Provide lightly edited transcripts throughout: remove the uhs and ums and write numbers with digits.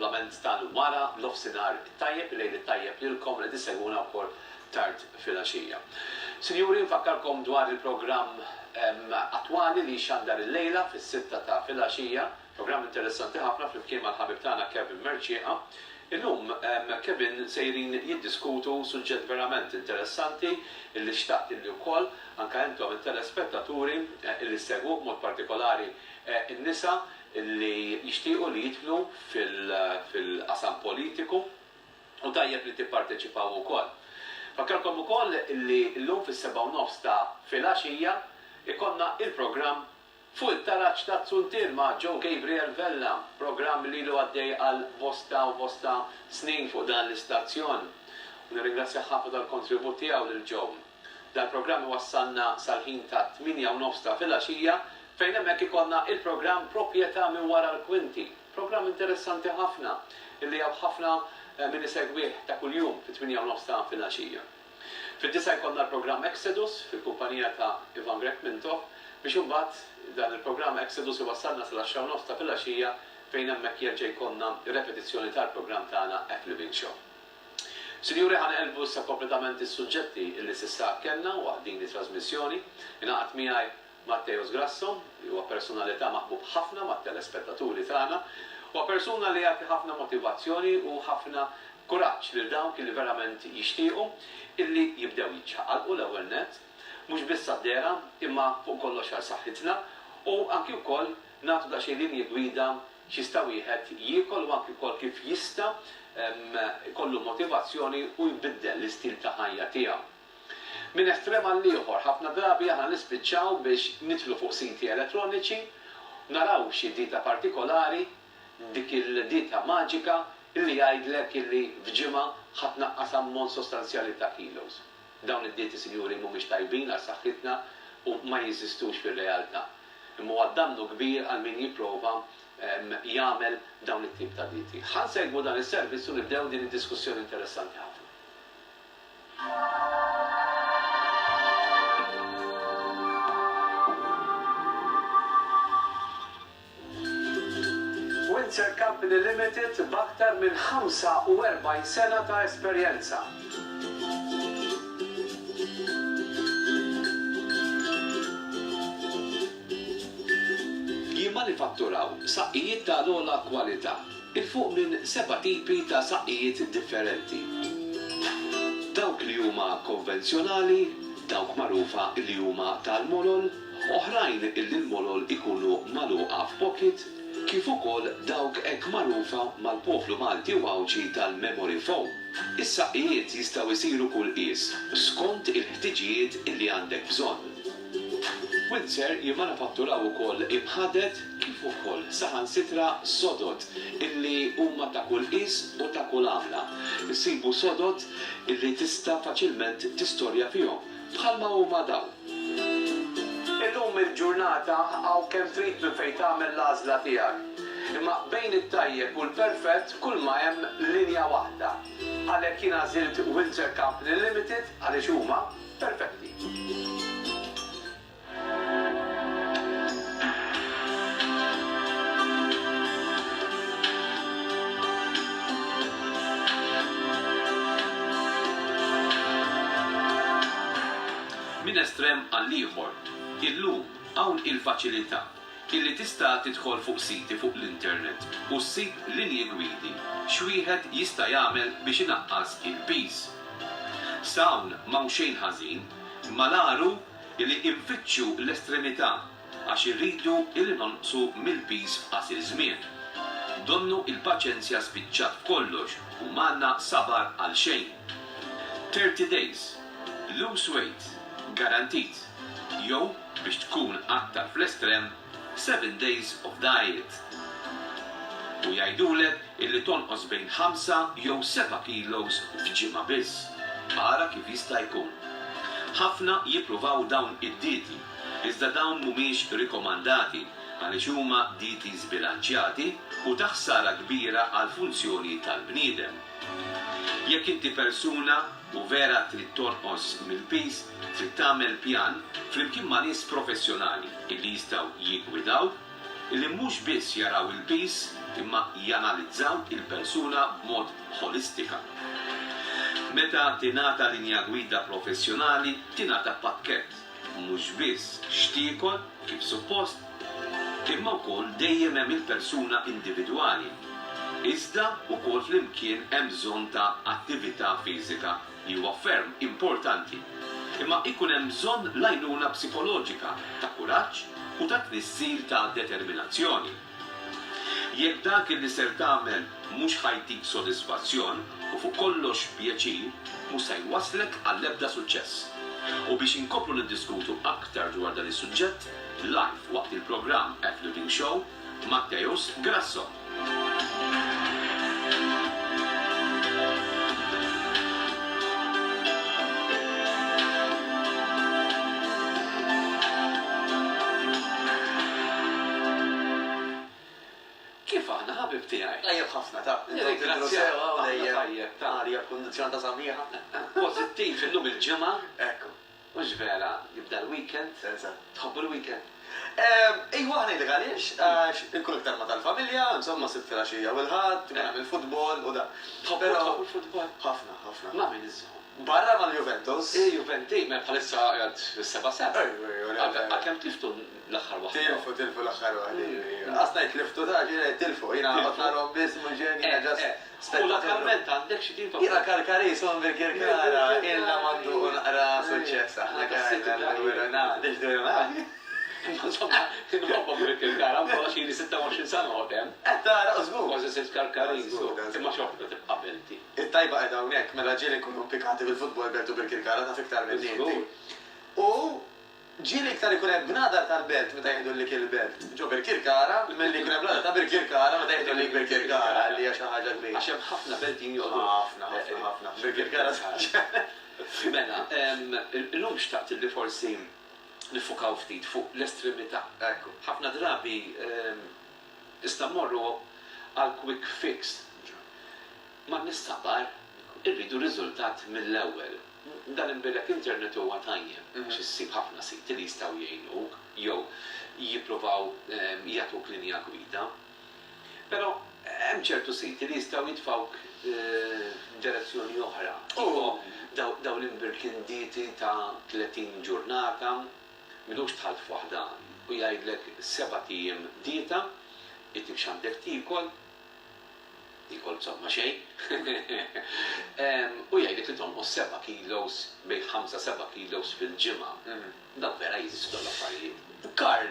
komplament tal-wara l-ofsinar tajjeb lejl tajjeb lilkom li tisseguna wkoll tard filgħaxija. Sinjuri, nfakkarkom dwar il-programm attwali li xandar il-lejla fis-6 ta' filgħaxija, programm interessanti ħafna flimkien mal-ħabib tagħna Kevin Merċieqa. Illum Kevin sejrin jiddiskutu suġġett verament interessanti illi xtaqt illi wkoll anke intom il-telespettaturi illi segwu b'mod partikolari in-nisa illi jixtiequ li jidħlu fil-qasam politiku u tajjeb li tipparteċipaw ukoll. Fakkarkom ukoll illi llum fis-7:30 ta' filgħaxija ikonna il-programm fuq it-taraġġ ta' Tsuntir ma' Joe Gabriel Vella, programm li lu għaddej għal bosta u bosta snin fuq dan l-istazzjon. Nirringrazzja ħafna tal-kontribut tiegħu lil Joe. Dal-programm wassalna sal-ħin ta' 8:30 ta' filgħaxija fejn hemmhekk ikollna il-programm Proprjetà minn wara l-kwinti. Programm interessanti ħafna illi hawn ħafna min isegwih ta' kuljum fit-8:30 ta' filgħaxija. Fid-9 jkollna l-programm Exodus fil-kumpanija ta' Ivan Grek Mintoff biex imbagħad dan il-programm Exodus iwassalna sal-10:30 ta' filgħaxija fejn hemmhekk jerġa' jkollna repetizzjoni tal-programm tagħna F Living Show. Sinjuri, ħanqelbu issa kompletament is-suġġetti illi s'issa kellna waqt din it-trasmissjoni. Ingħaqad miegħi Matteo Sgrasso, li huwa personalità maħbub ħafna mat-telespettaturi tagħna, huwa persuna li jagħti ħafna motivazzjoni u ħafna kuraġġ lil dawk li verament jixtiequ illi jibdew jiċċaqalqu l-ewwel nett, mhux biss għad-dera imma fuq kollox għal saħħitna u anki wkoll nagħtu daqsxejn linji gwida x'jista' wieħed jiekol u anki wkoll kif jista' jkollu motivazzjoni u jbiddel l-istil ta' ħajja tiegħu. Minn estrem għal ieħor ħafna drabi aħna nispiċċaw biex nidħlu fuq siti elettroniċi, naraw xi dita partikolari, dik il-dita maġika illi jgħidlek illi f'ġimgħa ħadd naqqas ammont sostanzjali ta' kilos. Dawn id-dieti, sinjuri, mhumiex tajbin għal saħħitna u ma jeżistux fir-realtà. Imma huwa dannu kbir għal min jipprova jagħmel dawn it-tip ta' dieti. Ħansegwu dan is-servizz u nibdew din id-diskussjoni interessanti ħafna. Windsor Company Limited b'aktar minn 45 sena ta' esperjenza. Manifatturaw saqqijiet ta' l-ogħla kwalità, il-fuq minn 7 tipi ta' saqqijiet differenti. Dawk li huma konvenzjonali, dawk magħrufa li huma tal-molol, oħrajn illi l-molol ikunu magħluqa f'pocket, kif ukoll dawk hekk magħrufa mal-poplu Malti u Awġi tal-memory foam. Is-saqqijiet jistgħu jsiru kull qies skont il-ħtiġijiet illi għandek bżonn. Windsor jimmanifatturaw ukoll imħadet kif ukoll saħansitra sodod illi huma ta' kull qis u ta' kull għamla. Issibu sodod illi tista' faċilment tistorja fihom bħalma huma dawn. Illum il-ġurnata hawn kemm trid minn fejn tagħmel l-għażla tiegħek. Imma bejn it-tajjeb u l-perfett kull ma hemm linja waħda. Għalhekk jien għażilt Windsor Company Limited għaliex huma perfetti. Min estrem għal ieħor, illum hawn il-faċilità illi tista' tidħol fuq siti fuq l-internet u ssib linji gwidi x'wieħed jista' jagħmel biex inaqqas il-peace. Sawn m'hawn xejn ħażin, ma naru illi infittxu l-estremità għax irridu illi nonqsu mill-peace f'qasir żmien. Donnu il-paċenzja spiċċat f'kollox u m'għandna sabar għal xejn. 30 days, lose weight, garantit, jew biex tkun aktar fl-estrem 7 days of diet. U jgħidulek illi tonqos bejn 5 jew 7 kilos f'ġimgħa biss. Ara kif jista' jkun. Ħafna jippruvaw dawn id-dieti, iżda dawn mhumiex rikomandati għaliex huma dieti żbilanċjati u ta' ħsara kbira għall funzjoni tal-bniedem. Jekk inti persuna u vera trid tonqos mill-peace, trid tagħmel pjan flimkien ma' nies professjonali illi jistgħu jiggwidaw li mhux biss jaraw il-pis imma janalizzaw il-persuna b'mod holistika. Meta tingħata linja gwida professjonali, tingħata pakkett mhux biss x'tiekol kif suppost, imma wkoll dejjem hemm il-persuna individwali. Iżda wkoll flimkien hemm bżonn ta' attività fiżika li huwa ferm importanti. Imma ikun hemm bżonn l-għajnuna psikoloġika ta' kuraġġ u ta' tnissir ta' determinazzjoni. Jekk dak li ser tagħmel mhux ħajtik sodisfazzjon u fuq kollox pjaċir, mhux se jwasslek għall-ebda suċċess. U biex inkopru niddiskutu aktar dwar dan is-suġġett, live waqt il-programm F Living Show, Matteus Grasso. Kif aħna ħabib tiegħi? Tajjeb ħafna ta' għalija kondizjoni ta' samiħa. Pożittiv illum il-ġimgħa, Ekku. mhux vera jibda l-weekend, tħobbu l-weekend. Ejwa ħanejlek għaliex, għax inkun iktar ma' tal-familja, insomma sitt filgħaxija u l-ħadd, nagħmel futbol u da. Tħobbu l-futbol? Ħafna, ħafna. Ma' min iżżomm. Barra mal-Juventus. Juventi, ma bħalissa għad fis-7-7. Għakem tiftu l-axħar waħda? Tilfu l-axħar waħda. Għasna jtliftu ta' ġina tilfu, jina għatnarom bis muġeni ġas. U lokalment għandek xi tin Jina karkari son bil-kirkara, illa mandu naqra suċċessa. Insomma, n-robba bil-kirkara, mħolla xini 26 sena għodem. Tara, użgur. Kważi sitt karkari, imma xorta tibqa' belti. Il-tajba għedha hawnhekk mela ġieli nkunu pikati bil-futbol bertu bil-kirkara ta' fiktar minn inti. U ġieli iktar ikun hemm bnadar tal-belt meta jieħdu lik il-belt. Ġo bil-kirkara, milli jkun hemm bnadar ta' bil-kirkara meta jieħdu lik bil-kirkara li hija xi ħaġa kbira. Għax hemm ħafna beltin jgħodu. Ħafna. Bil-kirkara Mela, illum xtaqt li forsi nifukaw ftit fuq l-estremità. Ekku. Ħafna drabi istamorru għal quick fix. Ma nistabar irridu riżultat mill-ewwel. Dan inbillek internet huwa tajjeb biex issib ħafna siti li jistgħu jgħinuk jew jippruvaw jagħtuk linja gwida. Però hemm ċertu siti li jistgħu jitfawk direzzjoni oħra. Daw l-imbirkinditi ta' 30 ġurnata, minux tħalt f'waħda u jgħidlek 7 ijiem dieta, jittik x'għandek tikol insomma xejn. U jgħidlek li tonqos 7 kilos bejn 5-7 kilos fil-ġimgħa. Daw vera jeżistu l-affarijiet. Karl,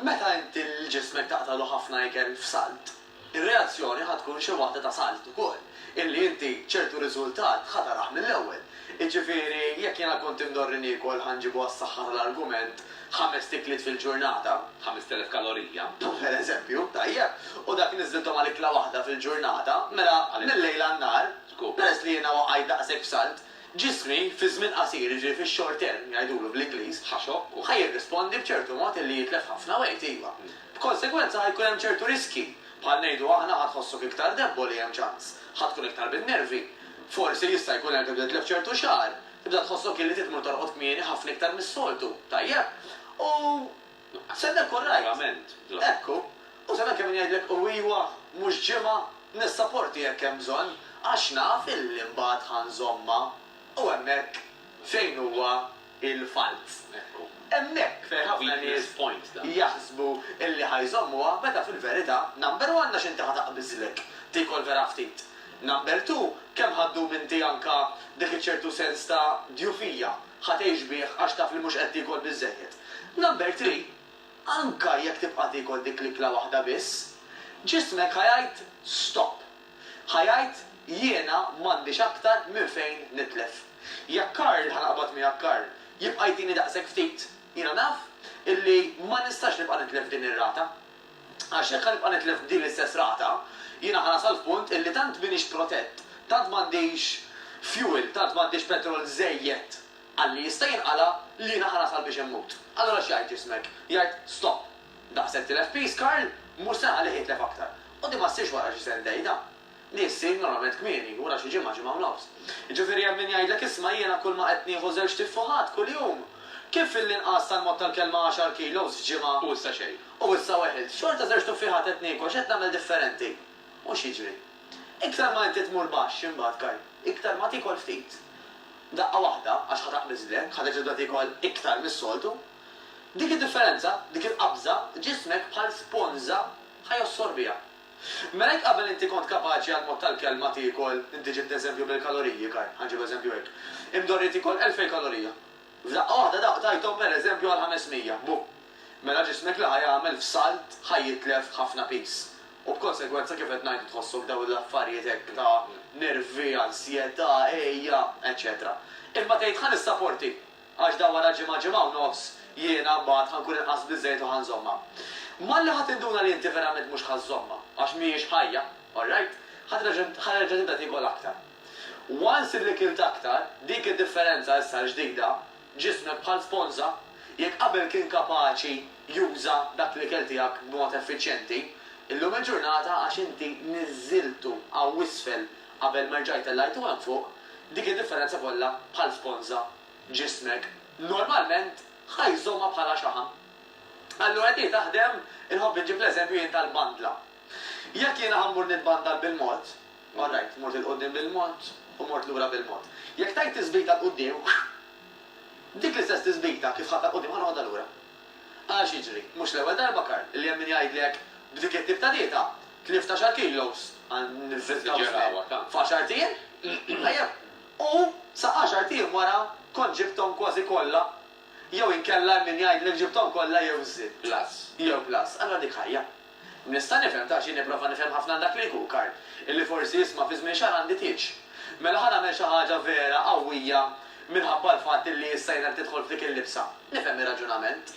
meta inti l-ġismek taqtalu ħafna ikel f'salt, ir-reazzjoni ħatkun xi waħda ta' salt ukoll. Illi inti ċertu riżultat ħataraħ mill-ewwel. Iġifieri, jekk jiena kont imdorri niekol ħanġibu għas-saħħa tal-argument 5 tikliet fil-ġurnata, 5,000 kalorija. Per eżempju, tajjeb, u dak niżdiltom għal ikla waħda fil-ġurnata, mela mill-lejla n-nar, peress li jiena waqgħid daqshekk f'salt, ġismi fi żmien qasir jiġri fix-short term jgħidulu bl-Ingliż, ħaxok ħajirrispondi b'ċertu mod li jitlef ħafna wejt iva. B'konsegwenza ħajkun hemm ċertu riski. Bħal ngħidu aħna ħadħossok iktar deboli hemm ċans, ħadkun iktar bin-nervi. Forsi jista' jkun hemm tibda tlef ċertu xahar, tibda tħossok illi titmur torqod kmieni ħafna iktar mis-soltu, tajjeb. U senna korrajt. Ekku, u senna kemm jgħidlek u iwa mhux ġimgħa nissapporti jekk hemm bżonn, għax naf illi mbagħad ħanżomma u hemmhekk fejn huwa il-falt. Hemmhekk fejn ħafna nies jaħsbu illi ħajżommuha meta fil-verità number 1 għax inti ħataqbiżlek tikol vera ftit. Number 2, kemm ħaddu minti anka dik iċ-ċertu sens ta' djufija ħatejx bih għax taf li mhux qed tikol biżżejjed. Number 3, anka jekk tibqa' tikol dik l-ikla waħda biss, ġismek ħajajt stop. Ħajajt jiena m'għandix aktar minn fejn nitlef. Jekk Karl ħanaqbad miegħek Karl, jibqa' jtini daqshekk ftit, jiena naf illi ma nistax nibqa' nitlef din ir-rata. Għax jekk nibqa' nitlef din l-istess rata, jiena ħanasal f'punt illi tant minix protett, tant m'għandix fuel, tant m'għandix petrol żejjed għalli jista' jinqala li jiena ħanasal biex immut. Allura x'jgħid ġismek? Jgħid stop. Daqshekk tilef peace Karl, mhux se għalih jitlef aktar. U di ma ssirx wara xi sentej da. Di ssir normalment kmieni, wara xi ġimgħa u nofs. Jiġifieri hemm min jgħidlek isma' jiena kull ma qed nieħu żewġ tiffuħat kuljum. Kif fil-inqas tal-mod tal-kelma 10 kilos ġimgħa U issa xejn. u issa weħed, xorta żewġ tuffiħat qed niekol x'qed nagħmel differenti. Mhux jiġri. Iktar ma inti tmur baxx imbagħad kaj, iktar ma tikol ftit. Daqqa waħda, għax ħataq miżlek, ħadet ġibda tikol iktar mis-soltu. Dik id-differenza, dik il-qabża, ġismek bħal sponza ħajossorbija. Mela jekk qabel inti kont kapaċi għal mod tal-kelma tikol, inti ġibt eżempju bil-kaloriji kaj, ħanġib eżempju hekk. Imdorri tikol 2000 kalorija. F'daqqa waħda tajtom per eżempju għal 500, bu. Mela ġismek li ħajamel f'salt ħajitlef ħafna pis. U b'konsekwenza kif qed ngħidu tħossok daw l-affarijiet hekk ta' nervi, ansjetà, ejja, eċetera. Imma tgħid ħan is-sapporti għax daw wara ġimgħa u nofs jiena mbagħad ħankun inqas biżejjed u ħanżomma. Malli ħadd induna li inti verament mhux ħażomma għax mhijiex ħajja, all right? Ħareġa' tibda tikol aktar. Once li kilt aktar, dik id-differenza issa ġdida, ġismek bħal sponza, jekk qabel kien kapaċi juża dak li kell tiegħek b'mod effiċjenti, illum il-ġurnata għax inti niżiltu għaw isfel qabel ma rġajt l-lajtu għan fuq, dik id-differenza kollha bħal sponza ġismek normalment ħajżomma bħala xaħam. Allura qed taħdem il-ħobbi ġib l-eżempju jien tal-bandla. Jekk jiena ħammur nitbandal bil-mod, all right, mort il-qoddim bil-mod u mort lura bil-mod. Jekk tajt tiżbita l-qoddim, dik l-istess tiżbita kif ħadd l-qoddim ħanoqgħod lura. Għax jiġri, mhux l-ewwel darba kar, li hemm min jgħidlek b'dik it-tip ta' dieta, tlif 10 kilos għan nifizgaw f'għaxartien, u sa' 10 tiem wara kont ġibtom kważi kollha, jew inkella min jgħid li ġibtom kollha jew żid. Plus. Jew plus, allura dik ħajja. Nista' nifhem ta' xi nipprova nifhem ħafna dak li jkun kar, illi forsi jisma' fi żmien xahar għandi tieġ. Mela ħa nagħmel xi ħaġa vera qawwija minħabba l-fatt li issa jien tidħol f'dik il-libsa. Nifhem ir-raġunament,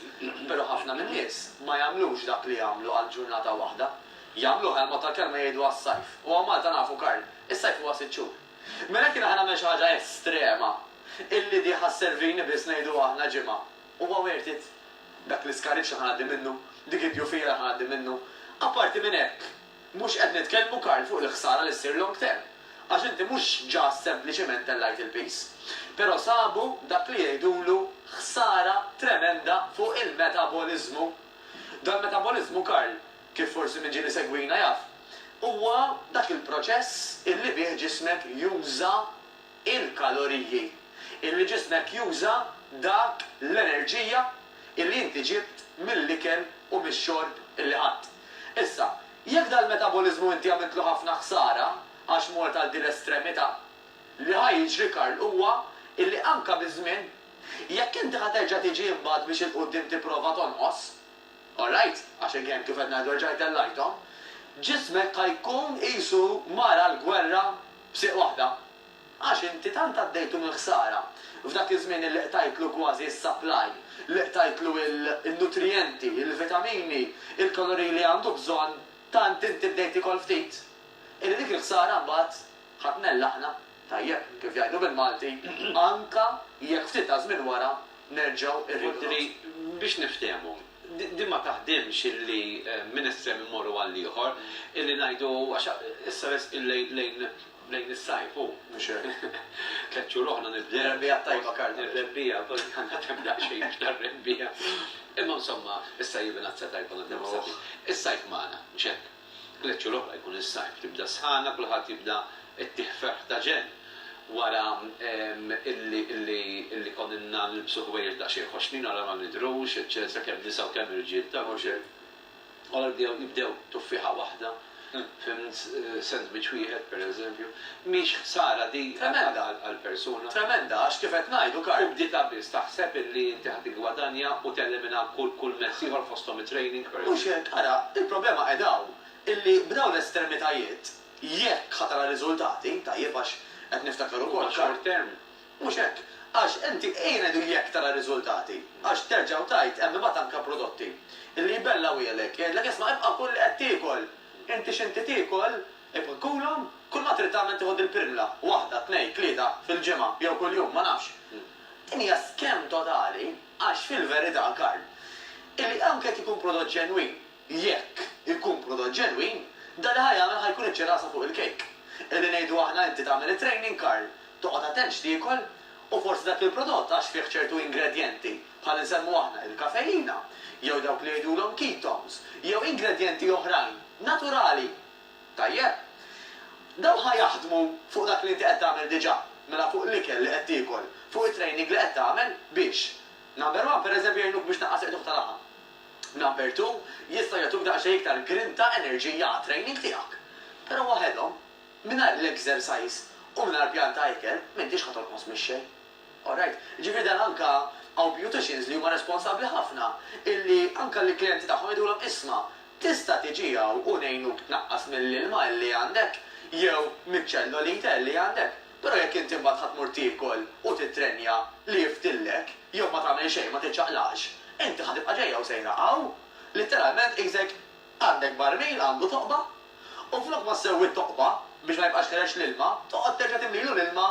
però ħafna minn nies ma jagħmlux dak li jagħmlu għal ġurnata waħda. Jagħmluh għal mod tal-kelma jgħidu għas-sajf. U Malta nafu Karl, is-sajf huwa 6 xhur. Mela kien nagħmel xi ħaġa estrema illi di ħasservini biss ngħidu aħna ġimgħa. Huwa worth it. Dak l-iskariċ ħanaddi minnu, dik id-djufija ħanaddi minnu. Apparti minn hekk, mhux qed nitkellmu Karl fuq il-ħsara li ssir long term. Għax inti mhux ġas sempliċement tellajt il-pis. Però sabu dak li jgħidulu ħsara tremenda fuq il-metabolizmu. Dal-metabolizmu Karl, kif forsi minn ġieli segwina jaf, huwa dak il-proċess illi bih ġismek juża il-kaloriji. Illi ġismek juża dak l-enerġija illi inti ġibt mill-ikel u mix-xorb illi ħadd. Issa, jekk dal-metabolizmu inti għamiltlu ħafna ħsara għax mort għal din l-estremità, li ħajġri Karl huwa illi anka biż-żmien jekk inti ħaterġa' tiġi imbagħad biex il-qudiem tipprova tonqos, all right, għax hemm kif qed ngħidu rġajt ellajthom, ġismek ħajkun qisu mara l-gwerra b'siq waħda. Għax inti tant għaddejtu mill-ħsara f'dak iż-żmien li qtajtlu kważi s-supply, li qtajtlu il-nutrienti, il-vitamini, il-kaloriji li għandu bżonn tant inti bdejt ikol ftit. Illi dik il-ħsara mbagħad ħatnellaħna. Tajjeb, kif jgħidu bil-Malti, anka jekk ftit ta' żmien wara nerġgħu irridu. Biex niftehmu, din ma taħdimx illi minn estrem immorru għal ieħor, illi ngħidu għax issa lejn is-sajf hu. Keċċu roħna nibdew. Rebbija tajba Karl. Rebbija, għandha tibda xejn mhux tar-rebbija. Imma insomma, is-sajf binazza tajba nibdew. Is-sajf magħna, ċekk. Keċċu l-oħra jkun is-sajf, tibda sħana, kulħadd jibda t-tiħferħ ta' ġen. Wara illi konninna nilbsu ħwejjeġ da' xi ħoxnin għara ma nidrux, eċċetra, kemm nisa u kemm irġiel ta' għara jibdew tuffiħa waħda, fimt sandwich wieħed pereżempju, mhix ħsara di għall-persuna. Tremenda, għax kif qed ngħidu Karl. U bdiet biss taħseb illi inti ħadd igwadanja u telimina kull mezz ieħor fosthom it-training. Mhux hekk, ara, il-problema qedaw illi b'dawn l-estremitajiet jekk ħatara riżultati, tajjeb għax qed niftakar ukoll short term. Mhux hekk, għax inti ejnedu jekk tara riżultati, għax terġgħu tajt hemm imbagħad anke prodotti illi jbellaw jgħidlek, jgħidlek isma' ibqa' kull qed tiekol. Inti x'inti tiekol, ibqa' kulhom, kull ma trid tagħmel tieħu il-pirla, waħda, tnejn, tlieta fil-ġimgħa jew kuljum, ma nafx. Din hija skemm totali għax fil-verità Karl, illi anke jekk ikun prodott ġenwin, jekk ikun prodott ġenwin, dan ħajjagħmel ħajkun iċ-ċirasa fuq il-kejk. Illi ngħidu aħna inti tagħmel it-training Karl, toqgħod attent x'tiekol u forsi dak il-prodott għax fih ċertu ingredjenti bħal insemmu aħna il-kafeina, jew dawk li jgħidulhom ketones, jew ingredjenti oħrajn naturali. Tajjeb, daw ħajaħdmu fuq dak li inti qed tagħmel diġà, mela fuq l-ikel li qed tiekol, fuq it-training li qed tagħmel biex. Number 1 pereżempju jgħinuk biex naqqas iqtuħ tal-laħam. Number 2 jista' jagħtuk daqsxejn iktar grinta enerġija għat-training tiegħek. Però waħedhom mingħajr l-exercise u mingħajr pjan ta' ikel m'intix ħatolqos mix-xejn. Alright, ġifieri dan anke hawn beauticians li huma responsabbli ħafna illi anke l-klijenti tagħhom jgħidulhom isma' tista' tiġi hawn u ngħinuk tnaqqas mill-ilma li għandek jew miċ-ċellolita li għandek. Però jekk inti mbagħad ħadd tmur tiekol u titrenja li jiftillek jew ma tagħmel xejn ma tiċċaqlax, inti ħatibqa' ġejja u sejra hawn. Litteralment iżek għandek barmil għandu toqba u flok ma ssewwi t-toqba biex ma jibqax ħerex l-ilma, toqgħod terġa' timlilu l-ilma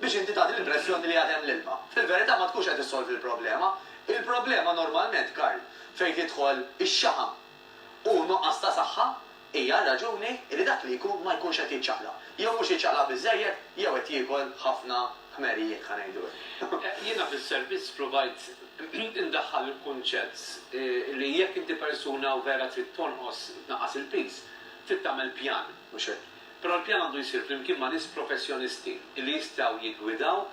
biex inti tagħti l-impressjoni li għadem l-ilma. Fil-verità ma tkunx qed issolvi l-problema. Il-problema normalment, Karl, fejn tidħol ix-xaħam u nuqqas ta' saħħa hija raġuni li dak li jkun ma jkunx qed jiċċaqla. Jew mhux jiċċaqla biżżejjed jew qed jiekol ħafna ħmerijiet ħa ngħidu. Jiena fis-servizz provajt indaħħal il-kunċett li jekk inti persuna u vera trid tonqos tnaqqas il-pis, trid tagħmel pjan. Mhux hekk. Però l-pjan għandu jsir flimkien ma' nies professjonisti li jistgħu jiggwidaw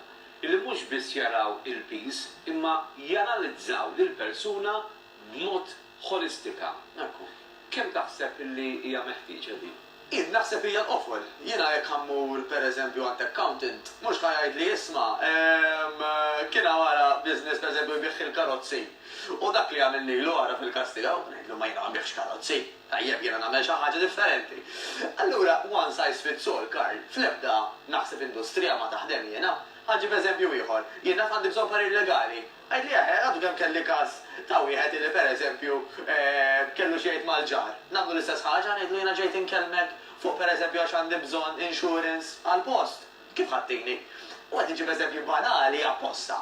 li mhux biss jaraw il-pis imma janalizzaw lill-persuna b'mod holistika. Kemm taħseb li hija meħtieġa din? Jien naħseb hija l-qofol. Jiena jekk ħammur pereżempju għand accountant, mhux ħajgħid li isma' kiena wara business pereżempju jbieħ il-karozzi. U dak li għamilni l wara fil-Kastiga, ngħidlu ma jiena ma nbieħx karozzi. Tajjeb jiena nagħmel xi ħaġa differenti. Allura one size fits all, Karl, fl-ebda naħseb industrija ma taħdem jiena. Ħaġi b'eżempju ieħor, jiena għandi bżonn parir legali. Għajli għadu kemm kelli każ ta' wieħed li pereżempju kellu xejn mal-ġar. Nagħmlu l-istess ħaġa ngħidlu jiena ġejt inkellmek fuq pereżempju għax għandi bżonn insurance għall-post. Kif ħaddini? U qed niġi pereżempju banali apposta.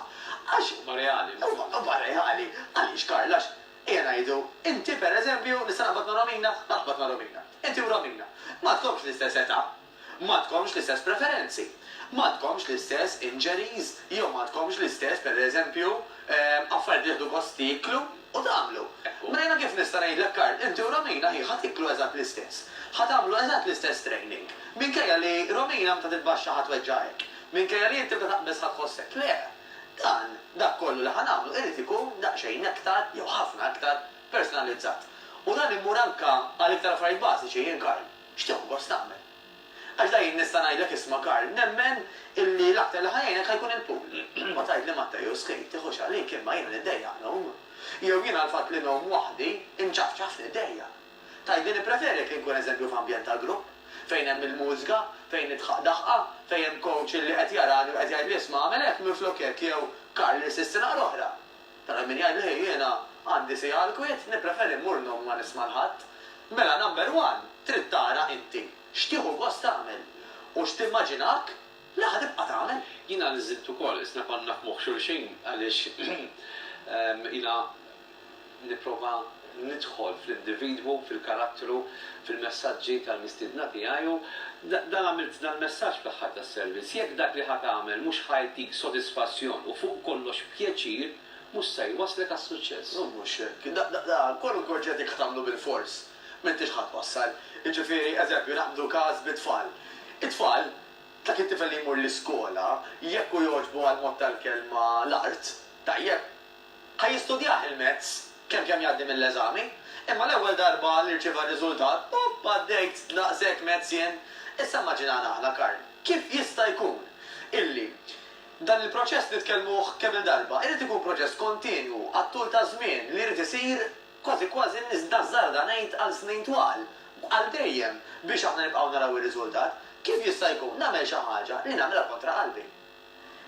Għax Reali. reali. Għaliex Karlax, jiena ngħidu, inti pereżempju nista' naqbad ma' Romina, naqbad ma' Romina. Inti u Romina. Ma tkomx l-istess età, ma tkomx l-istess preferenzi. Ma tkomx l-istess injuries, jew ma tkomx l-istess pereżempju affarijiet li jieħdu gost tiklu u tagħmlu. Mrejna kif nista' ngħidlek Karl, inti u Romina hi ħadd tiklu eżatt l-istess. Ħadd tagħmlu eżatt l-istess training. Minkejja li Romina meta titbaxxa ħadd weġġajek. Minkejja li inti meta taqbes ħadd ħossek. Le, dak kollu li ħanagħmlu irid ikun daqsxejn aktar jew ħafna aktar personalizzat. U dan immur anke għal iktar affarijiet bażiċi jien Karl. X'tieħu gost tagħmel? Għax dajn nista' ngħidlek isma' Karl, nemmen illi l-aktar li ħajjejnek ħajkun il-pool. Ma tgħid li Matteo skejt tieħux għalik imma jiena niddejjaq nhom. Jew jiena l-fatt li nhom waħdi inċafċaf niddejjaq. Tgħid li nippreferi jekk inkun eżempju f'ambjent ta' grupp, fejn hemm il-mużika, fejn nitħaq daħqa, fejn hemm coach li qed jarani u qed jgħid li isma' għamel hekk minflok hekk jew Karl li sistina l-oħra. Tara min jgħid li jiena għandi sija l-kwiet, nippreferi mmur nhom ma nisma' l-ħadd. Mela number 1 trid tara inti x'tieħu gost tagħmel u x'timmaġinak li ħadibqa' tagħmel. Jiena niżilt ukoll isna konna f'moħħ xulxin għaliex jiena nipprova nidħol fl-individwu, fil-karattru, fil-messaġġi tal-mistiedna tiegħu. Dan għamilt dan messaġġ fl-aħħar tas-servizz. Jekk dak li ħadd tagħmel mhux ħajtik sodisfazzjon u fuq kollox pjaċir, mhux se jwaslek għas-suċċess. Mhux hekk. Kollu korġet jekk tagħmlu bil-fors. M'intix ħadd wassal. Jiġifieri eżempju naqbdu każ bit-tfal. It-tfal dak it-tifel li jmur l-iskola jekk hu jogħġbu għal-mod tal-kelma l-art, tajjeb, ħajjistudjah il-mezz kemm jgħaddi mill-eżami, imma l-ewwel darba li rċieva r-riżultat, għaddejt naqsek mezz jien. Issa immaġinana aħna Karl, kif jista' jkun illi dan il-proċess nitkellmuh kemm il-darba, irid ikun proċess kontinwu għat-tul ta' żmien li jrid isir kważi nizdażżarda ngħid għal snin twal, għal dejjem biex aħna nibqgħu naraw ir-riżultat. Kif jista' jkun nagħmel xi ħaġa li nagħmilha kontra qalbi.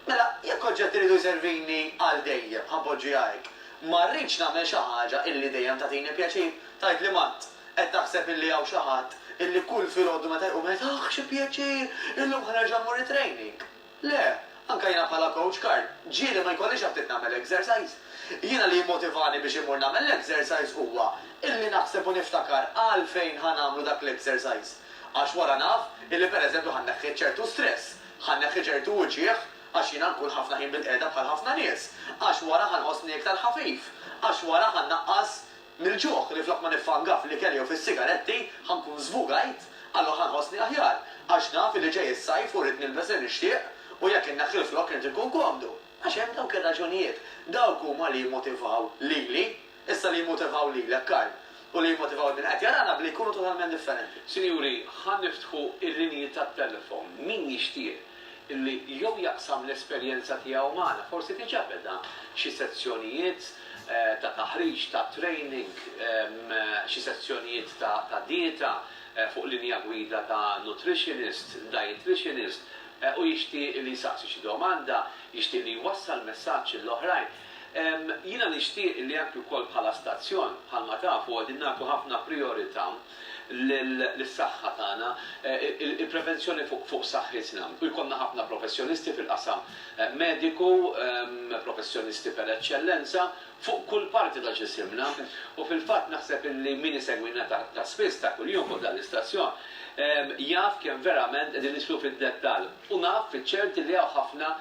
Mela, jekk oġġett iridu jservini għal dejjem ħampoġġiha hekk, ma rridx nagħmel xi ħaġa illi dejjem tagħtini pjaċir, tgħid li Matt qed taħseb illi hawn xi ħadd illi kull filgħodu meta jqum qed xi pjaċir illum ħanerġa' mmur training. Le, anke jiena bħala coach Karl, ġieli ma jkollix ftit nagħmel exercise. Jiena li jimmotivani biex imur nagħmel l-exercise huwa illi naħseb u niftakar għalfejn ħanamlu dak l-exercise. Għax wara naf illi pereżempju ħanneħħi ċertu stress, ħanneħħi ċertu uġieħ Għax jiena nkun ħafna ħin bil-qiegħda bħal ħafna nies. Għax wara ħanħossni iktar ħafif. Għax wara ħannaqqas mill-ġuħ li flok ma nifangaf li kelli u fis-sigaretti ħankun żvugajt, allura ħanħossni aħjar. Għax naf li ġej is-sajf u rid nilbes li nixtieq u jekk inneħħi l-flok irid ikun komdu. Għax hemm dawk ir-raġunijiet, dawk huma li jimmotivaw lili, issa li jimmotivaw lilek Karl. U li jimmotivaw din qed jarana bli jkunu totalment differenti. Sinjuri, ħan niftħu il-linji tat-telefon. Min jixtieq illi jew jaqsam l-esperjenza tiegħu magħna, forsi diġà beda xi sezzjonijiet ta' taħriġ, ta' training, xi sezzjonijiet ta' dieta fuq linja gwida ta' nutritionist, dietitianist, u jixtieq li jsaqsi xi domanda, jixtieq li jwassal messaġġ l-oħrajn. Jiena nixtieq li anke wkoll bħala stazzjon bħalma tafu qegħdin nagħtu ħafna priorità lis-saħħa tagħna, il-prevenzjoni fuq saħħitna. U jkollna ħafna professjonisti fil-qasam mediku, professjonisti per eċċellenza fuq kull parti ta' ġisimna. U fil-fatt naħseb li min isegwina ta' spiss ta' kuljum fuq dan l-istazzjon jaf kemm verament qegħdin nislu fid-dettall u naf fiċ-ċerti li hawn ħafna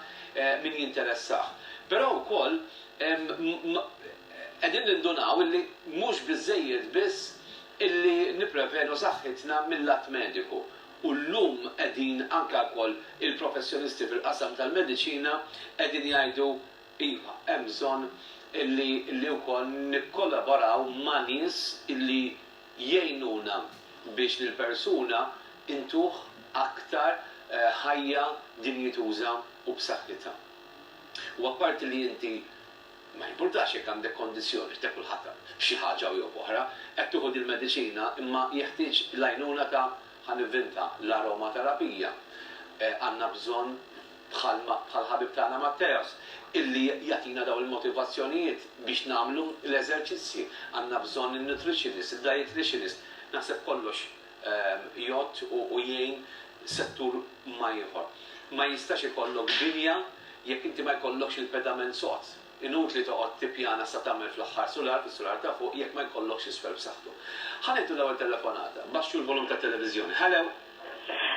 min jinteressah. Però wkoll qegħdin nindunaw illi mhux biżżejjed biss illi nipprevenu saħħitna mill-lat mediku. U llum qegħdin anke wkoll il-professjonisti fil-qasam tal-mediċina qegħdin jgħidu iva hemm bżonn illi wkoll nikkollaboraw ma' nies illi jgħinuna biex lill-persuna intuh aktar ħajja dinjituża u b'saħħitha. U apparti li inti ma jimpurtax jekk għandek kondizzjoni x'tek kulħadd xi ħaġa jew oħra, qed tieħu il-mediċina imma jeħtieġ l-għajnuna ta' ħanivvinta l-aromaterapija. Għandna bżonn bħal ħabib tagħna Matteos illi jagħtina dawn il-motivazzjonijiet biex nagħmlu l-eżerċizzji. Għandna bżonn il-nutritionist, il-dietitianist. Naħseb kollox jgħod u jgħin settur ma ieħor. Ma jistax ikollok binja jekk inti ma jkollokx il-pedament sod. Inutli toqgħod tippjana sa tagħmel fl-aħħar fis-solar ta' fuq jekk ma jkollokx isfel b'saħħtu. Ħanettu l-ewwel telefonata, baxxu l-volum ta' televiżjoni. Hello.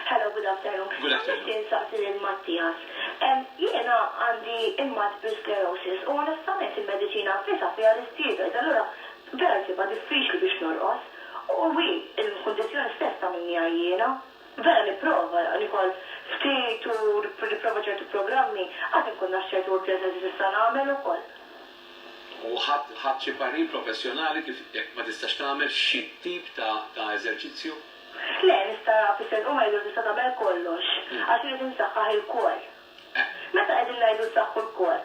Hello, good afternoon. Good afternoon. Insaqsi lil Mattias. Jiena għandi multiple sclerosis u onestament il-mediċina fisa fiha l-istiegħed, allura vera tibqa' diffiċli biex norqos. U il-kundizzjoni stess ta' minni jiena. Vera nipprova nikoll ftit u nipprova ċertu programmi għad nkun naf ċertu eżerċizzji tista' nagħmel ukoll. U ħadd xi parir professjonali kif jekk ma tistax tagħmel xi tip ta' eżerċizzju? Le, nista' fisser u ma jgħidu tista' tagħmel kollox, għax irid insaħħaħ il-kol. Meta qegħdin ngħidu nsaħħu l-kol,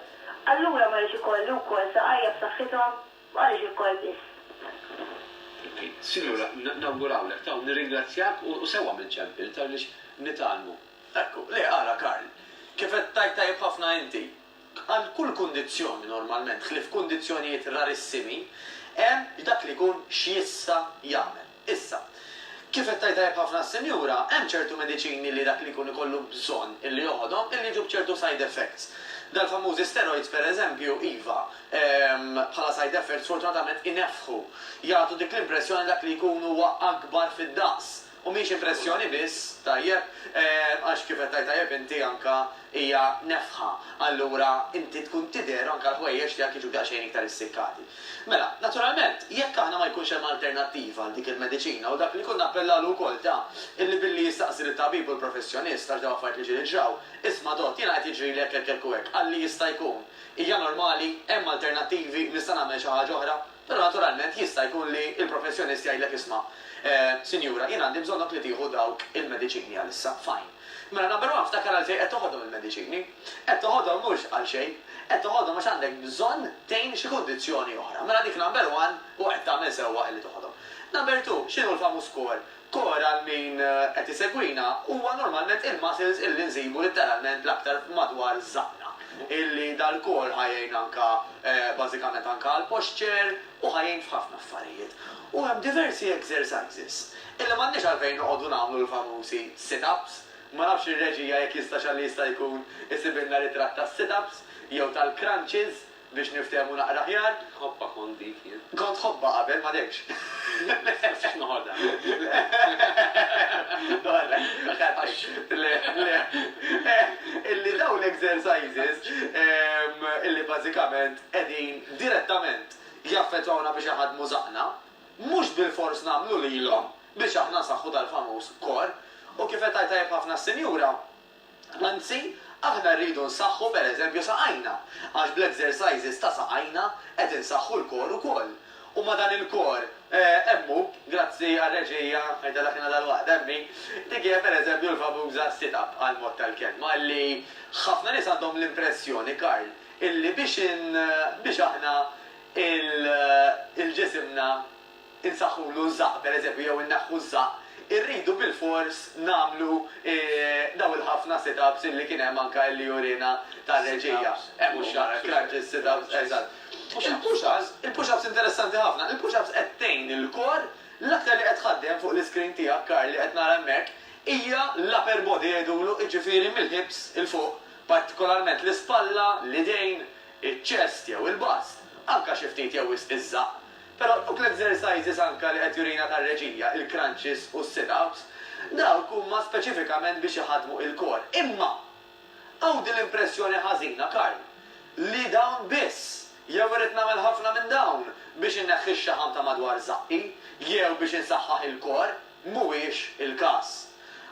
allura ma rridx ikolli wkoll saqajja b'saħħithom għaliex il-kol biss. Sinjura, nawgurawlek, taw nirringrazzjak u sewwa mill-ċempil tal-lix nitalmu. Ekku, le ara Karl, kif qed tajb ħafna inti, għal kull kundizzjoni normalment, ħlif kundizzjonijiet rarissimi, hemm dak li jkun x'jista' jagħmel. Issa, kif qed tajb ħafna s-senjura, hemm ċertu mediċini li dak li jkun ikollu bżonn illi joħodhom illi jġub ċertu side effects. Dal-famużi steroids per eżempju, iva, bħala side effects fortunatament inefħu, jagħtu dik l-impressjoni dak li jkunu akbar fid-daqs. U mhix impressjoni biss, tajjeb, għax kif qed tajjeb inti anka hija nefħa, allura inti tkun tidher anke l-ħwejjeġ tiegħek jiġu daqsxejn iktar issikkati. Mela, naturalment, jekk aħna ma jkunx hemm alternattiva għal dik il-mediċina u dak li kun appellalu wkoll ta' illi billi jistaqsi lit-tabib u l-professjonist għax dawn affarijiet li ġilġaw, isma' dott jiena qed jiġri lek hekk hekk għalli jista' jkun. Hija normali, hemm alternattivi, nista' nagħmel xi ħaġa oħra, però naturalment jista' jkun li l-professjonist jgħidlek isma' Sinjura, jien għandi bżonnok li tieħu dawk il-mediċini għalissa, fajn. Mela number one ftakar għal xejn qed toħodhom il-mediċini, qed toħodhom mhux għal xejn, qed toħodhom għax għandek bżonn tgħin xi kundizzjoni oħra. Mela dik number one u qed tagħmel sewwa li toħodhom. Number two, x'inhu l-famuż core? Core għal min qed isegwina huwa normalment il-muscles illi nżibu literalment l-aktar madwar żaqna. Illi dal-core ħajjejn anka bażikament anka għal posture u ħajjejn f'ħafna affarijiet. U hemm diversi exercises. Illa m'għandniex għalfejn noqogħdu nagħmlu l-famużi sit-ups, ma nafx ir-reġija jekk jista' jkun isibilna ritratt ta' sit-ups jew tal-crunches biex niftehmu naqra ħjar. Hobba kont dik jien. Kont ħobba qabel ma dekx. Fiex noħodha. Illi daw l exercises illi bażikament qegħdin direttament jaffettwawna biex jaħdmu żaqna, mhux bil-fors nagħmlu lilhom biex aħna nsaħħu dal-famuż kor, u kif qed tajjeb ħafna s-senjura, anzi, aħna rridu nsaħħu pereżempju saqajna, għax bl-exercises ta' saqajna qed insaħħu l-kor ukoll. U ma dan il-kor, emmu, grazzi għal-reġija, għajda l-ħina dal-waqt, emmi, dikje pereżempju l-famuża sit-up għal-mod tal-kelma, li ħafna nies għandhom l-impressjoni, Karl, illi biex aħna il-ġisimna insaħħulu żaq, pereżempju, jew inneħħu żaq, irridu bil-fors namlu daw il-ħafna sit-ups illi kien hemm anke li jurina tal-reġija. Hemm xara, crunches, sit-ups, eżatt. Il-push-ups interessanti ħafna. Il-push-ups qed tgħin il-kor l-aktar li qed tħaddem fuq l-iskrin tiegħek, Karl, li qed nara hemmhekk hija l-upper body jgħidulu, jiġifieri mill-hips il-fuq, partikolarment l-ispalla, l-idejn, iċ-ċest jew il-bast, anke xi ftit jew iż-żaq. Però dawk l-exercises anke li qed jurina tar-reġija, il-crunches u s-sit-ups, dawk huma speċifikament biex iħadmu il-kor. Imma hawn din l-impressjoni ħażina, Karl, li dawn biss jew irid nagħmel ħafna minn dawn biex inneħħi x-xaħam ta' madwar żaqqi, jew biex insaħħaħ il-kor, mhuwiex il-każ.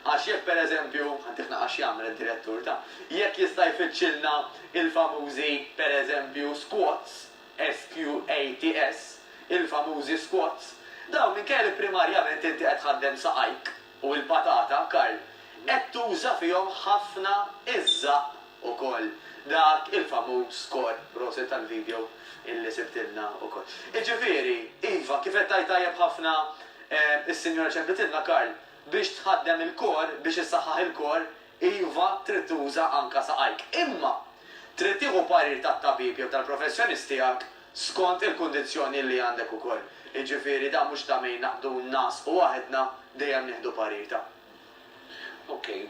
Għax jekk pereżempju, ħantifna għax jagħmel id-direttur ta' jekk jista' jfittxilna il-famużi pereżempju squats, SQATs, il-famużi squats, dawn minkejja primarjament inti qed tħaddem saqajk u l-patata, Karl, qed tuża fihom ħafna iż-żaq ukoll. Dak il-famuż skor proset tal-video illi sibtilna ukoll. Iġifieri, Iva, kif qed tajjeb ħafna is-Sinjora ċempitilna, Karl, biex tħaddem il-kor, biex issaħħaħ il-kor, Iva trid tuża anke saqajk. Imma trid tieħu parir tat-tabib jew tal-professjonist tiegħek skont il-kundizzjoni li għandek ukoll. Iġifieri dan mhux ta' min naqdu n-nas u waħedna dejjem nieħdu parir ta'. Okej.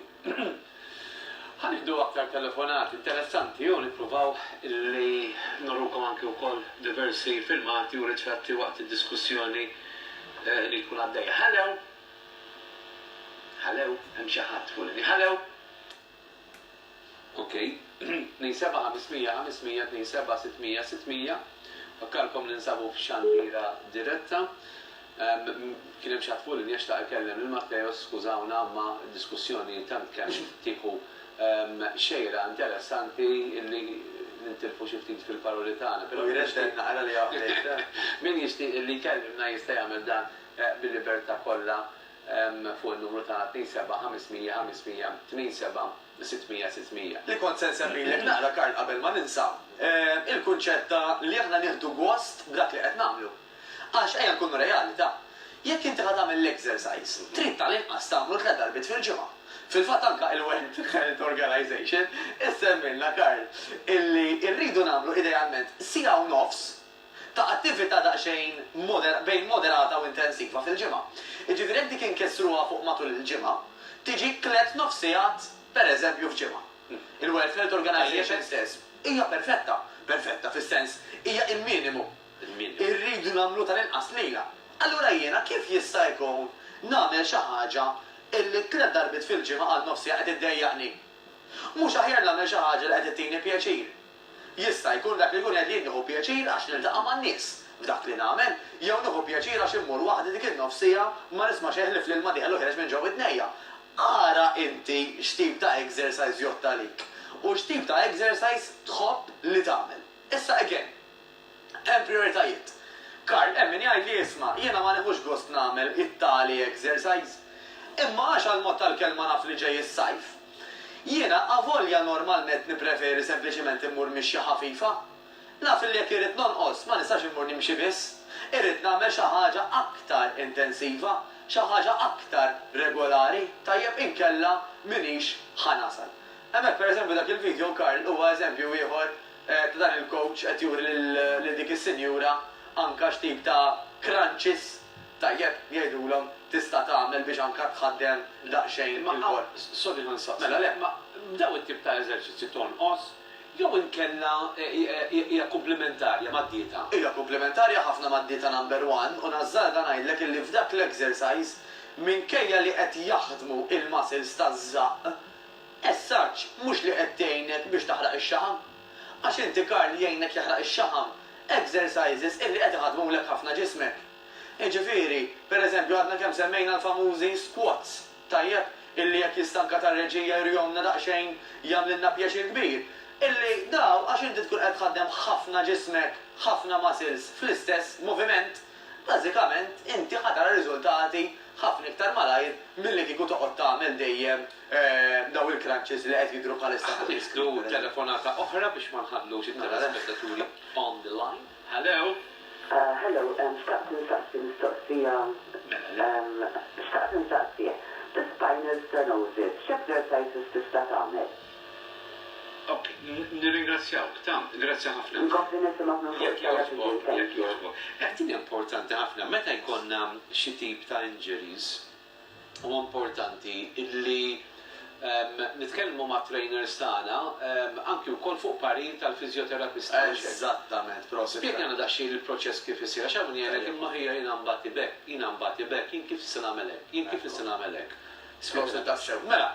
Ħanibdu aktar telefonati interessanti u nippruvaw li norrukom anke wkoll diversi filmati u ritratti waqt id-diskussjoni li tkun għaddejja. Hello! Hello, hemm xi ħadd fuq li. Hello! Okej, 27-500, 27-600. Fakkarkom li nsabu f'xandira diretta. Kien hemm xi ħadd fuq li nixtaq ikellem il-Matteo, skużawna ma diskussjoni tant kemm tieħu xejra interessanti illi nintilfu xi ftit fil-paroli tagħna. Però jrexxen naqra li għaħdejta. Min jixtieq illi jkellimna jista' jagħmel dan bil-libertà kollha fuq il-numru tagħna 27-500-27-600. Li kont se nsemmilek naqra, Karl, qabel ma ninsa il-kunċett li aħna nieħdu gost b'dak li qed nagħmlu. Għax ejja nkunu reali ta' jekk inti ħad tagħmel l-exercise, trid tal-inqas tagħmlu 3 darbit fil-ġimgħa. Fil-fatt anke il-World Health Organization issemmilna, Karl, illi rridu nagħmlu idealment siegħa u nofs ta' attività daqsxejn bejn moderata u intensiva fil-ġimgħa. Jiġifieri jekk dik inkissruha fuq matul il-ġimgħa, tiġi 3 nofsijat pereżempju f'ġimgħa. Il-World Health Organization stess hija perfetta fis-sens hija il-minimu. Irridu nagħmlu tal-inqas lejla. Allura jiena kif jista' jkun nagħmel xi ħaġa illi 3 darbit fil-ġimgħa għal nofsija qed iddejjaqni. Mhux aħjar nagħmel xi ħaġa li qed ittini pjaċir. Jista' jkun dak li jkun qed nieħu pjaċir għax niltaqa' man-nies f'dak li nagħmel, jew nieħu pjaċir għax immur waħda dik il-nofsija ma nisma' xeħlif lil madiħel u ħereġ minn ġew id-dnejja. Ara inti x'tip ta' exercise jotta lik u x'tip ta' exercise tħobb li tagħmel. Issa again, hemm prioritajiet. Karl, hemm min jgħid li isma' jiena ma nieħux gost nagħmel it-tali exercise. Imma għax għal-mod tal-kelma naf li ġej is-sajf. Jiena avolja normalment nippreferi sempliċement immur mixja ħafifa. Naf li jekk irid nonqos ma nistax immur nimxi biss. Irid nagħmel xi ħaġa aktar intensiva, xi ħaġa aktar regolari, tajjeb inkella minix ħanasal. Hemmhekk pereżempju dak il-video, Karl, huwa eżempju ieħor ta' dan il-coach qed juri lil dik is-sinjura anke x'tip ta' crunches tajjeb jgħidulhom tista' tagħmel biex anke tħaddem daqsxejn il-kor. Sorry nsaqs. Mela le, ma daw it-tip ta' eżerċizzji tonqos jew inkella hija komplementarja mad-dieta. Hija komplementarja ħafna mad-dieta number 1 u nażżarda ngħidlek illi f'dak l-exercise minkejja li qed jaħdmu il-muscles taż-żaq as such massaġġ mhux li qed tgħinek biex taħraq ix-xaħam. Għax inti Karl jgħinek jaħraq ix-xaħam exercises illi qed iħadmulek ħafna ġismek. Ġifieri, pereżempju għadna kemm semmejna l-famużi squats, tajjeb, illi jekk jistanka tar-reġija jrjomna daqsxejn jagħmlilna pjaċir kbir. Illi daw għax inti tkun qed tħaddem ħafna ġismek, ħafna muscles fl-istess moviment, bażikament inti ħatara riżultati ħafna iktar malajr milli kieku toqgħod tagħmel dejjem daw il-crunches li qed jidhru bħalissa. Nislu telefonata oħra biex ma nħallux it-telespettaturi on the line. Hello. Hello, xtaqt mistoqsija. Xtaqt mistoqsija. The spinal stenosis, x'exercises tista' tagħmel? Ok, nirringrazzjawk, grazie ħafna. Nkompli nisimgħek minn fuq Jekk jogħġbok. Din importanti ħafna, meta jkollna xi tip ta' injuries, huwa importanti illi nitkellmu ma' trainers tagħna anki wkoll fuq parir tal-fiżjoterapista. Eżattament, proset. Spjegana daqsxejn il-proċess kif isir, għax hawn jgħidlek imma ħija jiena mbagħad bekk, jien kif se nagħmel hekk, jien kif se nagħmel hekk. Proset tassew. Mela,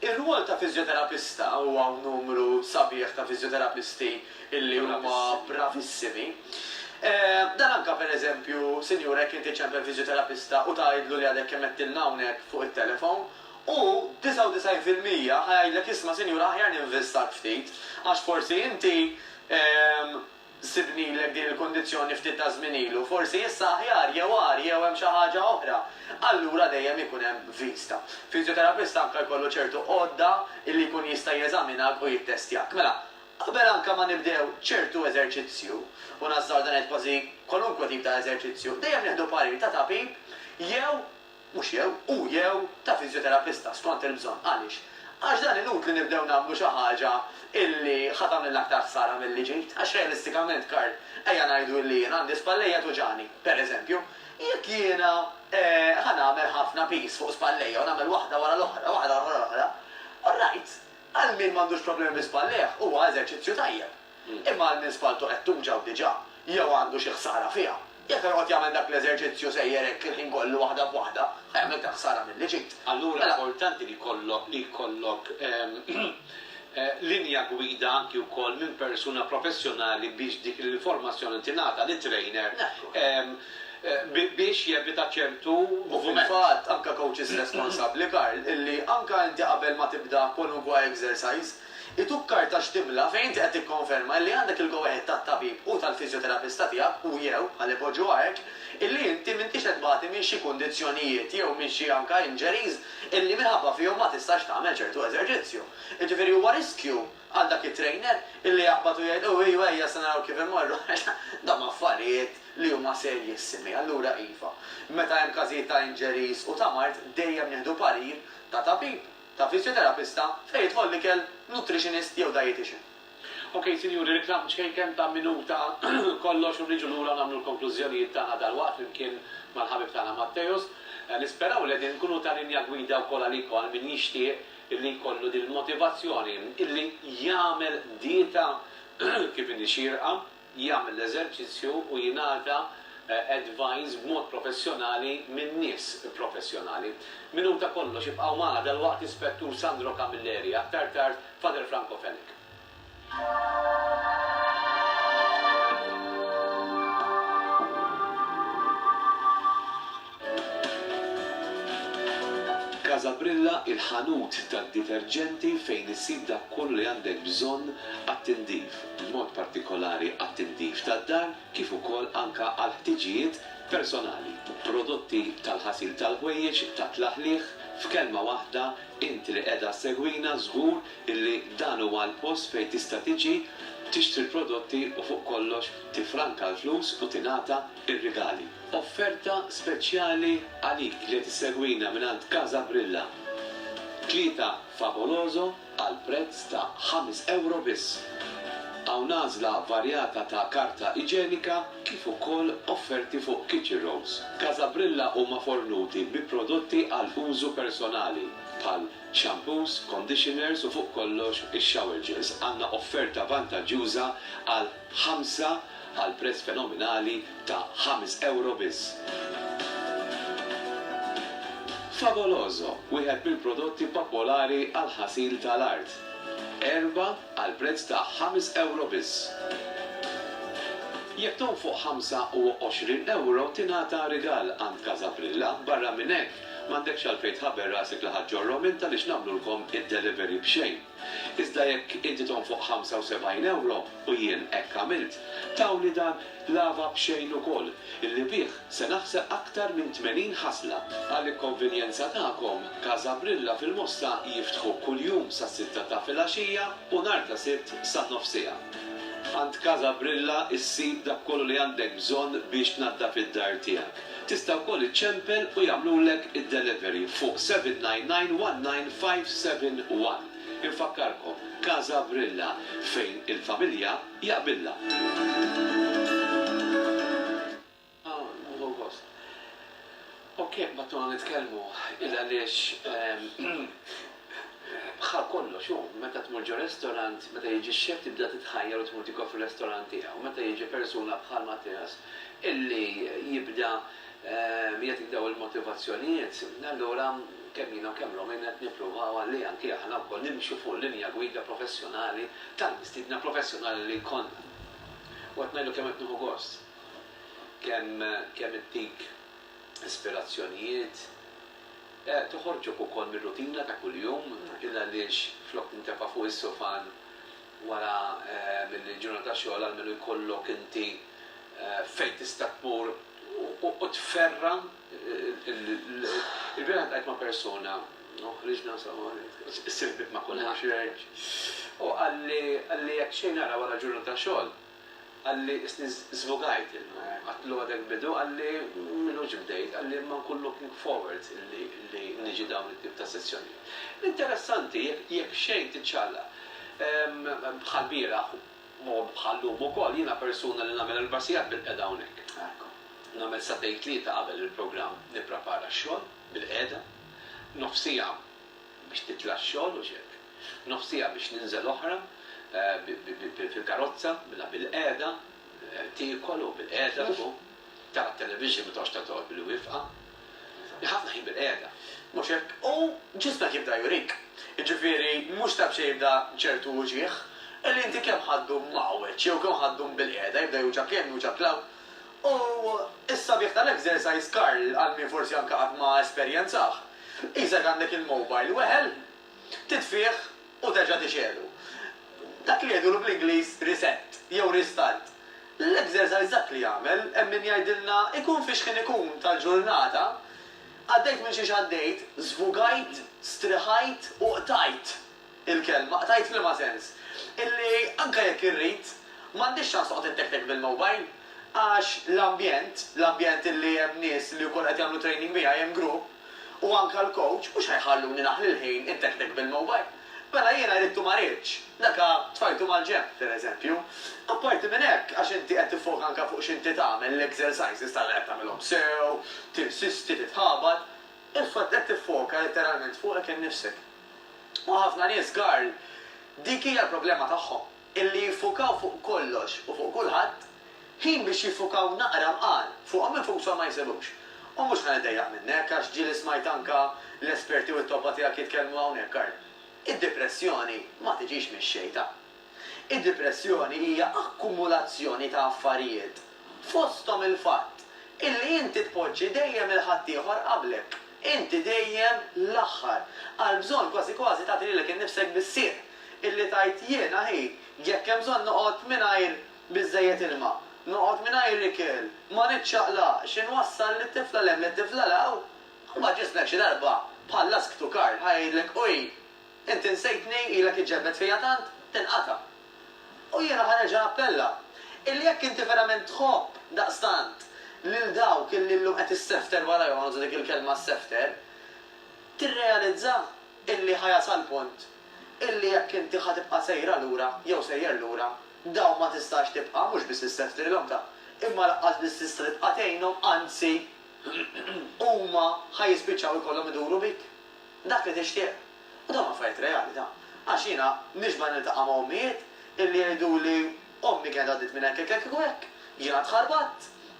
ir-rwol ta' fiżjoterapista huwa numru sabiħ ta' fiżjoterapisti illi huma bravissimi. Dan anka pereżempju, sinjurek inti ċempel fiżjoterapista u tgħidlu li għadek kemm qedtilna hawnhekk fuq it-telefon u 99% ħajlek isma' sinjura aħjar ninvestak ftit għax forsi inti sibnilek din il-kondizzjoni ftit ta' żmien ilu, forsi issa aħjar jew hemm xi ħaġa oħra. Allura dejjem ikun hemm vista. Fiżjoterapista anke jkollu ċertu għodda illi jkun jista' jeżaminak u jittestjak. Mela, qabel anke ma nibdew ċertu eżerċizzju u nażżar dan qed kważi kwalunkwe tip ta' eżerċizzju, dejjem nieħdu parir ta' tabib jew ta' fiżjoterapista skont il-bżonn. Għaliex? Għax dan inutli nibdew nagħmlu xi ħaġa illi ħatam l-aktar ħsara milli ġejt. Għax realistikament Karl, ejja ngħidu illi jien għandi spallejja tuġani, pereżempju, jekk jiena ħanagħmel ħafna pis fuq spallejja u nagħmel waħda wara l-oħra, alright, għal min m'għandux problemi bi spallejja huwa eżerċizzju tajjeb. Imma għal min spaltu qed tumġaw diġà jew għandu xi ħsara fiha. Jekk iqgħod jagħmel dak l-eżerċizzju sejjerek il-ħin kollu waħda b'waħda, ħajmel ta' ħsara milli ġejt. Allura importanti li jkollok linja gwida anki wkoll minn persuna professjonali biex dik l-informazzjoni tingħata li trainer biex jevita ċertu moviment. Fatt anke coaches responsabbli Karl illi anke inti qabel ma tibda kwalunkwe exercise ituk karta x'timla fejn inti qed tikkonferma li għandek il-go-ahead tat-tabib u tal-fiżjoterapista tiegħek u jew ħalli poġġu hekk illi inti m'intix qed bagħti minn xi kundizzjonijiet jew minn xi anke injuries illi minħabba fihom ma tistax tagħmel ċertu eżerċizzju. Jiġifieri huwa riskju għal dak it-trainer illi jaqbad u jgħid ejja se naraw kif immorru. Dan affarijiet li huma serjissimi. Allura iva, meta hemm każijiet ta' injuries u ta' mart dejjem nieħdu parir ta' tabib, ta' fiżjoterapista fejn jidħol ikel nutritionist jew dietitian. Ok, sinjuri, riklam ċkejken ta' minuta kollox u niġu lura nagħmlu l-konklużjonijiet tagħna dal-waqt flimkien mal-ħabib tagħna Matteus. Nisperaw li din nkunu ta' linja gwida wkoll għalikom għal min jixtieq illi jkollu din motivazzjoni illi jagħmel dieta kif inni xierqa, jagħmel l-eżerċizzju u jingħata advice b'mod professjonali minn nies professjonali. Minuta kollox ibqgħu magħna dal-waqt ispettur Sandro Camilleri, aktar tard Father Franco Fenech. Casabrilla il-ħanut tad-deterġenti fejn issib dak kollu li għandek bżonn għat-tindif, b'mod partikolari għat-tindif tad-dar kif ukoll anka għal ħtiġijiet personali. Prodotti tal-ħasil tal-ħwejjeġ ta' tlaħliħ f'kelma waħda inti li qiegħda segwina żgur illi dan huwa l-post fejn tista' tiġi tixtri l-prodotti u fuq kollox tifranka l-flus u tingħata ir-rigali. Offerta speċjali għalik li tissegwina mingħand Casabrilla. Tlieta Favoloso għal prezz ta' 5 euro biss. Hawn għażla varjata ta' karta iġenika kif ukoll offerti fuq kitchen rolls. Casabrilla huma fornuti bi prodotti għal użu personali bħal shampoos, conditioners u fuq kollox ix-shower gels. Għandna offerta vantaġġjuża għal 5 għal prezz fenomenali ta' 5 euro biss. Favoloso, wieħed mill-prodotti popolari għal ħasil tal-art. 4 għal prezz ta' €5 biss. Jekk tonfoq 25 euro tingħata rigal għand Casabrilla barra minn hekk m'għandekx għalfejn tħabber rasek li ħaġġorhom inta li nagħmlulkom id-delivery b'xejn. Iżda jekk inti tonfoq 75 euro u jien hekk għamilt, tawli dan lava b'xejn ukoll. Illi bih se naħseb aktar minn 80 ħasla. Għall-konvenjenza tagħkom, Casabrilla fil-Mosta jiftħu kuljum sa' 6 ta' filgħaxija u nhar ta' Sibt sa' nofsija. Għand Casabrilla issib dak kollu li għandek bżonn biex tnaddaf id-dar tiegħek. Tista' wkoll iċċempel u jagħmlulek id-delivery fuq 799-19571. Infakkarkom, Casabrilla fejn il-familja jaqbilha. Ok, battuna nitkellmu il-għaliex bħal kollox, meta tmur ġo restorant, meta jiġi x-xef tibda titħajjar u tmur tikol fil-restorant tiegħu, meta jiġi persuna bħal Mattias illi jibda jagħtik daw il-motivazzjonijiet, allura kemm jiena u kemm Romin qed nippruvaw għalli anke aħna wkoll nimxu fuq linja gwida professjonali tal-mistiedna professjonali li jkollna. U qed ngħidu kemm qed nieħu gost. Kemm ittik ispirazzjonijiet, toħorġu ukoll mir-rutina ta' kuljum, illa għaliex flok tintefa' fuq is-sofan wara mill-ġurnata xogħol għalmenu jkollok inti fejn tista' tmur u tferra il-bira għajt ma' persona, ħriġna s-sirbib ma' kulħadd. U għalli jekk xejn nara wara ġurnata xogħol, għalli isni zvogajt, għatlu għadek bidu, għalli minnu ġibdejt, għalli ma nkun looking forward li niġi dawn it-tip ta' sessjoni. Interessanti, jekk xejn tiċċalla, bħal-bira, bħal-lum u kol, jina persuna li namel il-barsijat bil-qeda unek. Namel saddejt li ta' qabel il-program niprepara x-xogħol bil-qeda, nofsija biex titla x-xogħol u xek, nofsija biex ninżel oħra, fil-karozza, bil-qeda, tikol u bil-qeda, tara t-television mitox ta' toqgħod bil-wifqa. ħafna ħin bil-qeda. Mhux hekk, u ġismek jibda jurik. Jiġifieri mhux ta' bxejn jibda ċertu uġieħ, illi inti kemm ħaddum maqweċ jew kemm ħaddum bil-qeda jibda juġak kemm juġak law. U issa biex tal-exercise Karl għal min forsi anke qatt ma esperjenzaħ. Isek għandek il-mobile weħel, titfih u terġa' tixelu. Dak li jgħidu bl-Ingliż reset jew restart. L-exercise dak li jagħmel hemm min jgħidilna ikun fiex kien ikun tal-ġurnata, għaddejt minn xi għaddejt, żvugajt, striħajt u qtajt il-kelma, qtajt fil-ma sens. Illi anke jekk irrid m'għandix ċans toqgħod ittektek bil-mobile għax l-ambjent illi hemm nies li wkoll qed jagħmlu training miegħi hemm grupp u anke l-coach mhux ħajħalluni naħli l-ħin ittektek bil-mobile. Mela jiena rridtu ma rridx, daka tfajtu mal-ġemp, pereżempju. Apparti minn hekk, għax inti qed tifok anke fuq x'inti tagħmel l-exercises tal qed tagħmelhom sew, tinsisti titħabad, il-fatt qed tiffoka letteralment fuqek innifsek. U ħafna nies Karl, dik hija l-problema tagħhom, illi jiffukaw fuq kollox u fuq kulħadd, ħin biex jiffukaw naqra mqal, fuqhom infushom ma jsebux. U mhux ħaneddejjaq minnek għax ġieli smajt anke l-esperti u t-toppa tiegħek jitkellmu hawnhekk Karl. Id-depressjoni ma tiġix mix-xejta. Id-depressjoni hija akkumulazzjoni ta' affarijiet. Fosthom il-fatt illi inti tpoġġi dejjem il-ħadd ieħor qablek. Inti dejjem l-aħħar. Għal bżonn kważi kważi tagħti lilek innifsek bis-sieq illi tajt jiena ħej jekk hemm bżonn noqgħod mingħajr biżejjed ilma, noqgħod mingħajr ikel, ma niċċaqlaqx inwassal lit-tifla lem lit-tifla law. Ma ġismek xi darba bħal lasktu Karl ħajdlek uj, inti nsejtni ilek iġġebbet fija tant, tinqata'. U jiena ħanerġa' appella illi jekk inti verament tħobb daqstant lil dawk illi llum qed issefter warahom għandu dik il-kelma s-sefter, tirrealizza illi ħajasal punt illi jekk inti ħatibqa' sejra lura jew sejjer lura, dawn ma tistax tibqa' mhux biss issefterilhom ta' imma laqqas biss tista' tibqa' tgħinhom anzi huma ħajispiċċaw ikollhom iduru bik. Dak li tixtieq. U dawn affarijiet reali ta' għax jiena nixba' niltaqa' ma' ommijiet illi jgħiduli ommi kienet għaddit minn hekk hekk u hekk. Jiena tħarbat,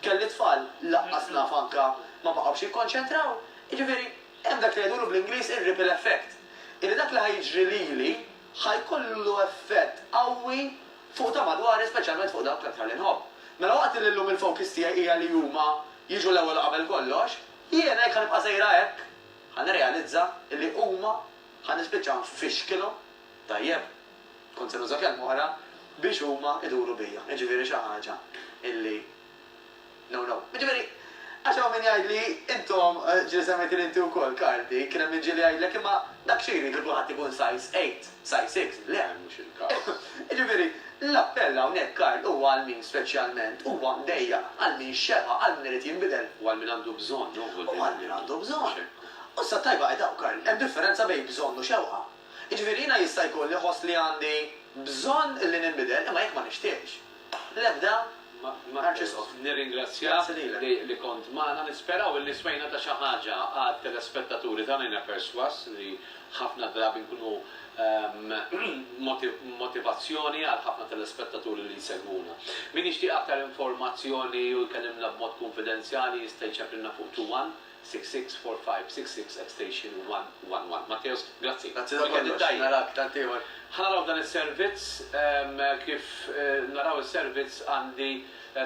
kelli tfal laqqas naf anke ma baqgħux jikkonċentraw. Jiġifieri hemm dak li jgħidulu bl-Ingliż ir-ripple effect. Illi dak li ħajġri lili ħajkollu effett qawwi fuq ta' madwar, speċjalment fuq dawk l-aktar li nħobb. Mela waqt li llum il-focus tiegħi hija li huma jiġu l-ewwel qabel kollox, jiena jekk ħanibqa' sejra hekk, ħanirrealizza li huma ħanispiċċaw nfixkilhom tajjeb, kont se nuża kelma oħra biex huma iduru bija. Jiġifieri xi ħaġa illi no. Jiġifieri għax hawn min jgħidli intom ġieli semmejti inti wkoll Karti, kien hemm min ġieli jgħidlek imma dak xi jrid li kulħadd ikun size 8, size 6, le mhux il-każ. Jiġifieri l-appell hawnhekk Karl huwa għal min speċjalment huwa mdejja għal min xeqa għal min irid jinbidel. U għal min għandu bżonn, U għal min għandu bżonn. U sa tajba għedaw Karl, hemm differenza bejn bżonn u xewqa. Jiġifieri jiena jista' jkun li ħoss li għandi bżonn li ninbidel imma jekk ma nixtieqx. L-ebda Nirringrazzjak li kont magħna, nisperaw li smajna ta' xi ħaġa għad telespettaturi tagħna jiena perswas li ħafna drabi nkunu motivazzjoni għal ħafna telespettaturi li jsegwuna. Min jixtieq aktar informazzjoni u jkellimna b'mod konfidenzjali jista' jċeppilna fuq 21-6645-66 extension 111. Matteos, grazzi. Grazzi narak, tantiħor. Ħanaraw dan il-servizz, kif naraw il-servizz għandi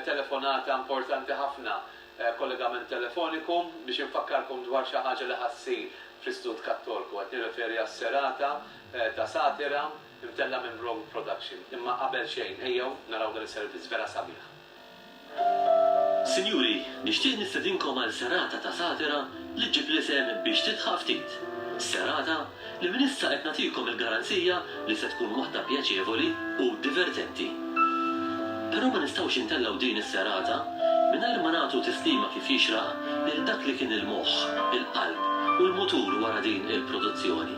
telefonata importanti ħafna, kollegament telefoniku biex infakkarkom dwar xi ħaġa li ħassir fl-Istut Kattolku. Qed nirreferi għas-serata ta' satira imtella minn Bronx Production. Imma qabel xejn, ejjew naraw dan il-servizz vera sabiħ. Sinjuri, nixtieq nistedinkom għal serata ta' satira li ġib li sem biex titħaf ftit. Serata li minn issa qed nagħtikom il-garanzija li se tkun waħda pjaċevoli u divertenti. Però ma nistgħux intellaw din is-serata mingħajr ma nagħtu tislima kif jixraq lil dak li kien il-moħħ, il-qalb u l-mutur wara din il-produzzjoni.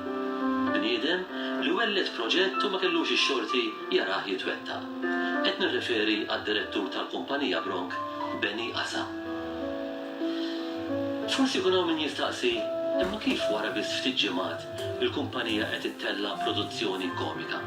Bniedem li wellet proġett u ma kellux ix-xorti jarah jitwettaq. Qed nirreferi għad-direttur tal-kumpanija Bronx, Benny Asa. Forsi jkun hawn min jistaqsi imma kif wara biss ftit ġimgħat il-kumpanija qed ittella produzzjoni komika.